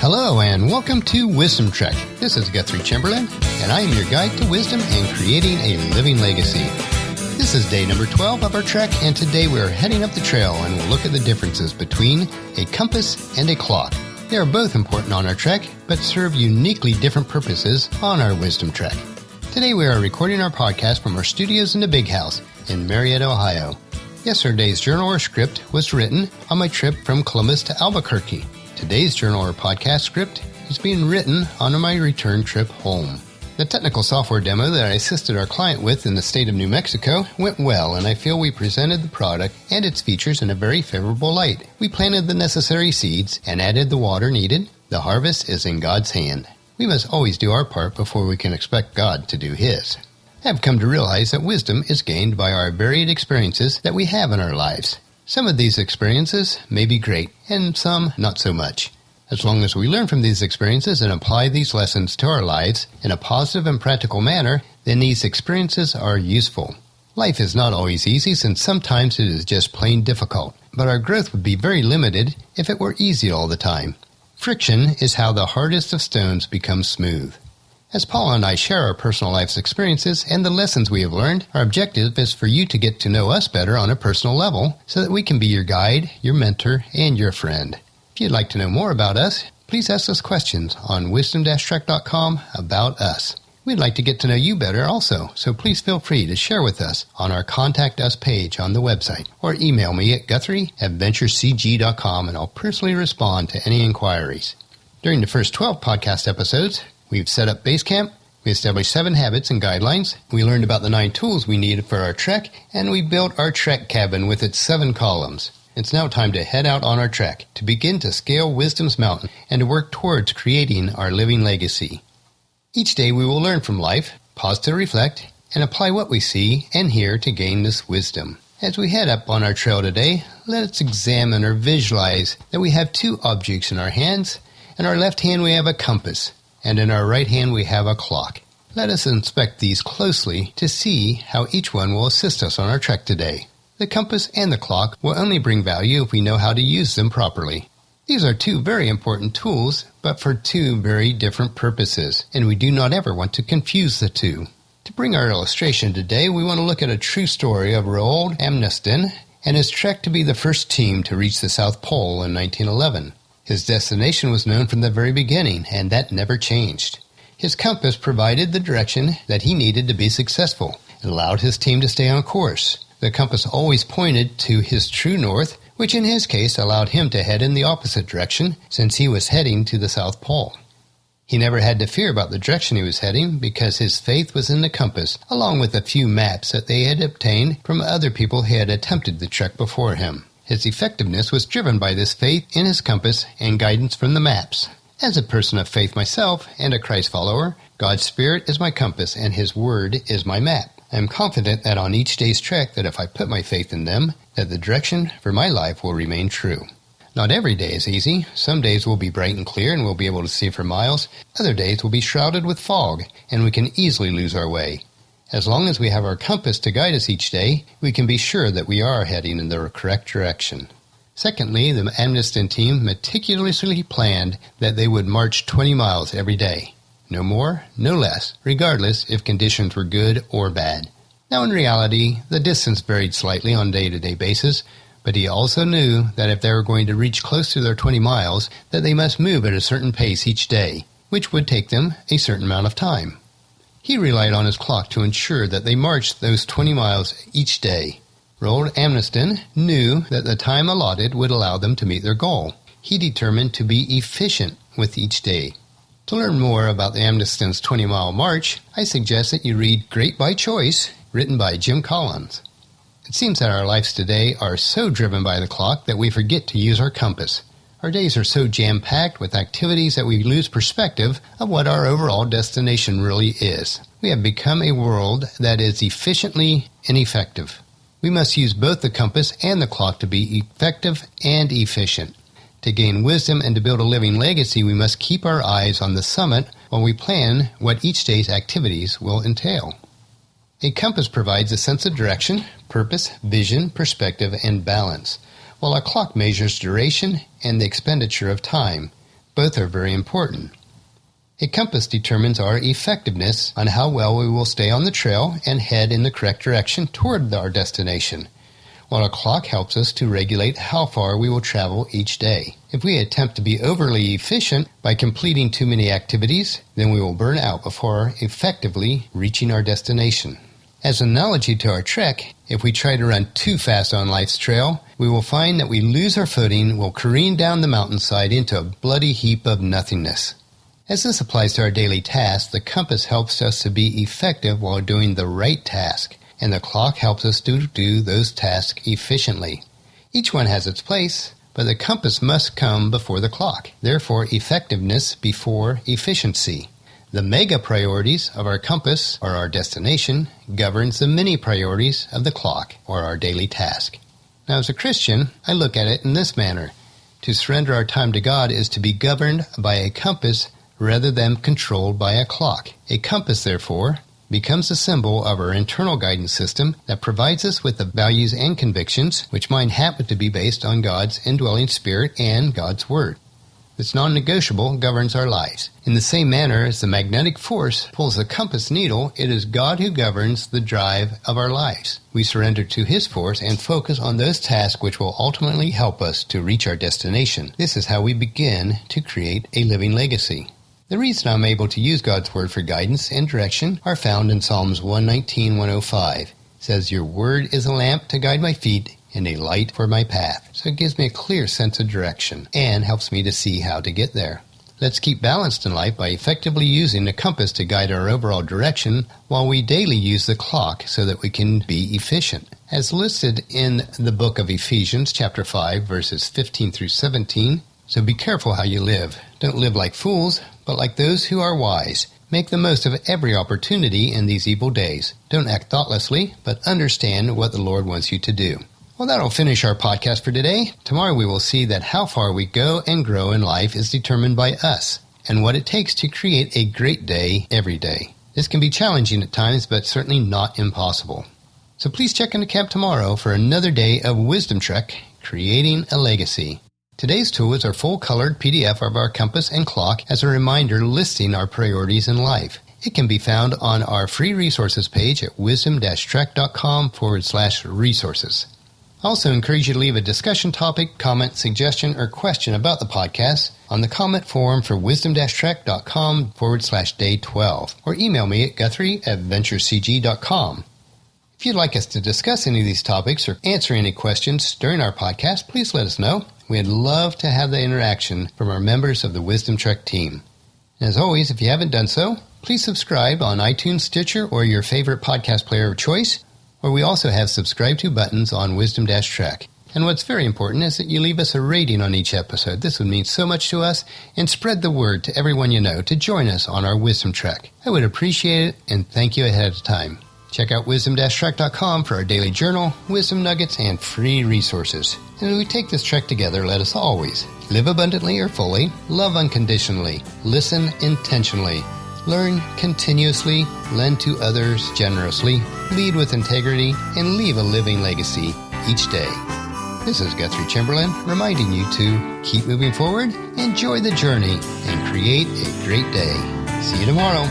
Hello and welcome to Wisdom Trek. This is Guthrie Chamberlain, and I am your guide to wisdom and creating a living legacy. This is day number 12 of our trek, and today we are heading up the trail and we'll look at the differences between a compass and a clock. They are both important on our trek, but serve uniquely different purposes on our Wisdom Trek. Today we are recording our podcast from our studios in the Big House in Marietta, Ohio. Yesterday's journal or script was written on my trip from Columbus to Albuquerque. Today's journal or podcast script is being written on my return trip home. The technical software demo that I assisted our client with in the state of New Mexico went well, and I feel we presented the product and its features in a very favorable light. We planted the necessary seeds and added the water needed. The harvest is in God's hand. We must always do our part before we can expect God to do His. I have come to realize that wisdom is gained by our varied experiences that we have in our lives. Some of these experiences may be great, and some not so much. As long as we learn from these experiences and apply these lessons to our lives in a positive and practical manner, then these experiences are useful. Life is not always easy, since sometimes it is just plain difficult, but our growth would be very limited if it were easy all the time. Friction is how the hardest of stones becomes smooth. As Paula and I share our personal life's experiences and the lessons we have learned, our objective is for you to get to know us better on a personal level so that we can be your guide, your mentor, and your friend. If you'd like to know more about us, please ask us questions on wisdom-trek.com about us. We'd like to get to know you better also, so please feel free to share with us on our Contact Us page on the website, or email me at guthrie@venturecg.com, and I'll personally respond to any inquiries. During the first 12 podcast episodes, we've set up base camp, we established 7 habits and guidelines, we learned about the 9 tools we needed for our trek, and we built our trek cabin with its 7 columns. It's now time to head out on our trek, to begin to scale Wisdom's Mountain, and to work towards creating our living legacy. Each day we will learn from life, pause to reflect, and apply what we see and hear to gain this wisdom. As we head up on our trail today, let's examine or visualize that we have 2 objects in our hands. In our left hand we have a compass, and in our right hand we have a clock. Let us inspect these closely to see how each one will assist us on our trek today. The compass and the clock will only bring value if we know how to use them properly. These are 2 very important tools, but for 2 very different purposes, and we do not ever want to confuse the 2. To bring our illustration today, we want to look at a true story of Roald Amundsen and his trek to be the first team to reach the South Pole in 1911. His destination was known from the very beginning, and that never changed. His compass provided the direction that he needed to be successful and allowed his team to stay on course. The compass always pointed to his true north, which in his case allowed him to head in the opposite direction since he was heading to the South Pole. He never had to fear about the direction he was heading because his faith was in the compass, along with a few maps that they had obtained from other people who had attempted the trek before him. His effectiveness was driven by this faith in his compass and guidance from the maps. As a person of faith myself and a Christ follower, God's Spirit is my compass and His Word is my map. I am confident that on each day's trek that if I put my faith in them, that the direction for my life will remain true. Not every day is easy. Some days will be bright and clear and we'll be able to see for miles. Other days will be shrouded with fog and we can easily lose our way. As long as we have our compass to guide us each day, we can be sure that we are heading in the correct direction. Secondly, the Amundsen team meticulously planned that they would march 20 miles every day. No more, no less, regardless if conditions were good or bad. Now in reality, the distance varied slightly on a day-to-day basis, but he also knew that if they were going to reach close to their 20 miles, that they must move at a certain pace each day, which would take them a certain amount of time. He relied on his clock to ensure that they marched those 20 miles each day. Roald Amundsen knew that the time allotted would allow them to meet their goal. He determined to be efficient with each day. To learn more about the Amundsen's 20-mile march, I suggest that you read Great by Choice, written by Jim Collins. It seems that our lives today are so driven by the clock that we forget to use our compass. Our days are so jam-packed with activities that we lose perspective of what our overall destination really is. We have become a world that is efficiently ineffective. We must use both the compass and the clock to be effective and efficient. To gain wisdom and to build a living legacy, we must keep our eyes on the summit while we plan what each day's activities will entail. A compass provides a sense of direction, purpose, vision, perspective, and balance, while a clock measures duration and the expenditure of time. Both are very important. A compass determines our effectiveness on how well we will stay on the trail and head in the correct direction toward our destination, while a clock helps us to regulate how far we will travel each day. If we attempt to be overly efficient by completing too many activities, then we will burn out before effectively reaching our destination. As an analogy to our trek, if we try to run too fast on life's trail, we will find that we lose our footing, will careen down the mountainside into a bloody heap of nothingness. As this applies to our daily tasks, the compass helps us to be effective while doing the right task, and the clock helps us to do those tasks efficiently. Each one has its place, but the compass must come before the clock, therefore effectiveness before efficiency. The mega priorities of our compass, or our destination, governs the mini priorities of the clock, or our daily task. Now, as a Christian, I look at it in this manner. To surrender our time to God is to be governed by a compass rather than controlled by a clock. A compass, therefore, becomes a symbol of our internal guidance system that provides us with the values and convictions which might happen to be based on God's indwelling Spirit and God's Word. This non-negotiable governs our lives. In the same manner as the magnetic force pulls the compass needle, it is God who governs the drive of our lives. We surrender to His force and focus on those tasks which will ultimately help us to reach our destination. This is how we begin to create a living legacy. The reason I'm able to use God's Word for guidance and direction are found in Psalms 119:105. It says, "Your Word is a lamp to guide my feet and a light for my path." So it gives me a clear sense of direction and helps me to see how to get there. Let's keep balanced in life by effectively using the compass to guide our overall direction while we daily use the clock so that we can be efficient. As listed in the book of Ephesians, chapter 5, verses 15 through 17, so be careful how you live. Don't live like fools, but like those who are wise. Make the most of every opportunity in these evil days. Don't act thoughtlessly, but understand what the Lord wants you to do. Well, that'll finish our podcast for today. Tomorrow we will see that how far we go and grow in life is determined by us and what it takes to create a great day every day. This can be challenging at times, but certainly not impossible. So please check into camp tomorrow for another day of Wisdom Trek, Creating a Legacy. Today's tool is our full-colored PDF of our compass and clock as a reminder listing our priorities in life. It can be found on our free resources page at wisdom-trek.com/resources. I also encourage you to leave a discussion topic, comment, suggestion, or question about the podcast on the comment form for wisdom-trek.com/day12 or email me at guthrie@venturecg.com. If you'd like us to discuss any of these topics or answer any questions during our podcast, please let us know. We'd love to have the interaction from our members of the Wisdom Trek team. And as always, if you haven't done so, please subscribe on iTunes, Stitcher, or your favorite podcast player of choice, where we also have subscribe to buttons on Wisdom-Trek. And what's very important is that you leave us a rating on each episode. This would mean so much to us, and spread the word to everyone you know to join us on our Wisdom Trek. I would appreciate it, and thank you ahead of time. Check out wisdom-trek.com for our daily journal, wisdom nuggets, and free resources. And as we take this trek together, let us always live abundantly or fully, love unconditionally, listen intentionally, learn continuously, lend to others generously, lead with integrity, and leave a living legacy each day. This is Guthrie Chamberlain reminding you to keep moving forward, enjoy the journey, and create a great day. See you tomorrow.